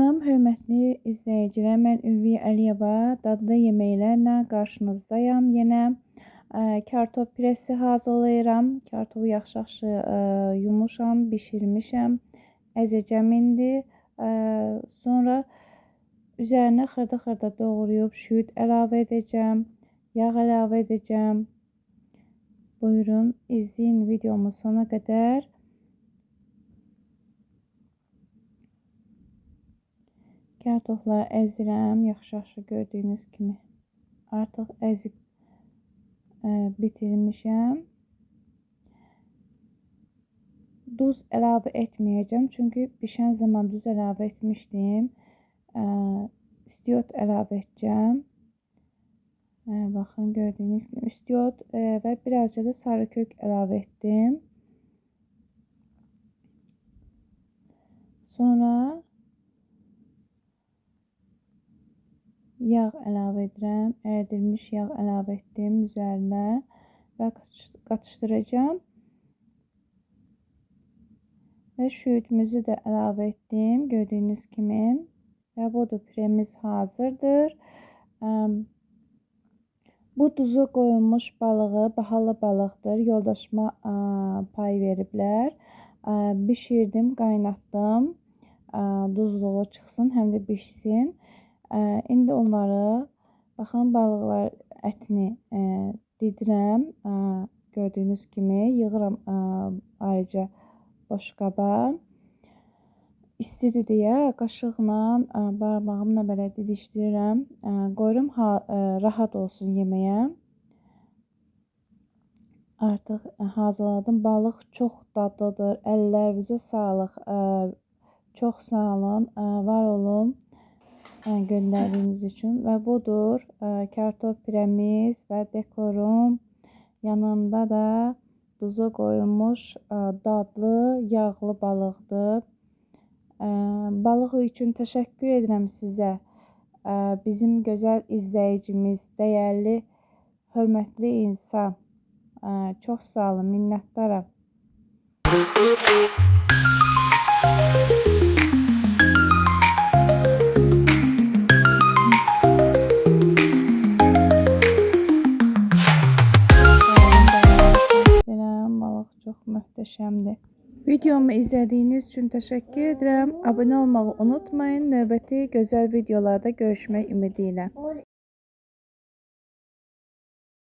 Salam, hörmətli izləyicilər. Mən Ülviyə Əliyeva dadlı yeməklərlə qarşınızdayam. Yenə kartof pürəsi hazırlayıram. Kartofu yaxşı-yaxşı yumuşam, bişirmişəm. Əzəcəm indi. Sonra üzərinə xırda-xırda doğrayıb şüd əlavə edəcəm. Yağ əlavə edəcəm. Buyurun, izləyin videomu sona qədər. Kartofları əzirəm, yaxşı-yaxşı gördüyünüz kimi. Artıq əzib bitirmişəm. Duz əlavə etməyəcəm, çünki bişən zaman duz əlavə etmişdim. İstiot əlavə edəcəm. Baxın, gördüyünüz kimi istiot və birazca da sarı kök əlavə etdim. Sonra yağ əlavə edirəm. Əridilmiş yağ əlavə etdim üzərinə və qatışdıracağım. Və şüyüdümüzü də əlavə etdim, gördüyünüz kimi. Və budur, püremiz hazırdır. Bu duza qoyulmuş balığı bahalı balıqdır. Yoldaşıma pay veriblər. Bişirdim, qaynatdım. Duzluğu çıxsın, həm də bişsin. İndi onları, baxın, balıqlar ətini didirəm. Gördüyünüz kimi yığıram ayrıca boş qaba. İstidir deyə qaşıqla, barmağımla belə didişdirirəm. Qoyuram rahat olsun yeməyə. Artıq hazırladım. Balıq çox dadlıdır. Əllərinizə sağlıq. Çox sağ olun. Var olun. Göndərdiyiniz üçün. Və budur, kartof pürəmiz və dekorum. Yanında da duza qoyulmuş dadlı, yağlı balıqdır. Balıq üçün təşəkkür edirəm sizə. Bizim gözəl izləyicimiz, dəyərli, hörmətli insan. Çox sağ olun, minnətdaram. Balıq çox möhtəşəmdir. Videomu izlədiyiniz üçün təşəkkür edirəm. Abunə olmağı unutmayın. Növbəti gözəl videolarda görüşmək ümidi ilə.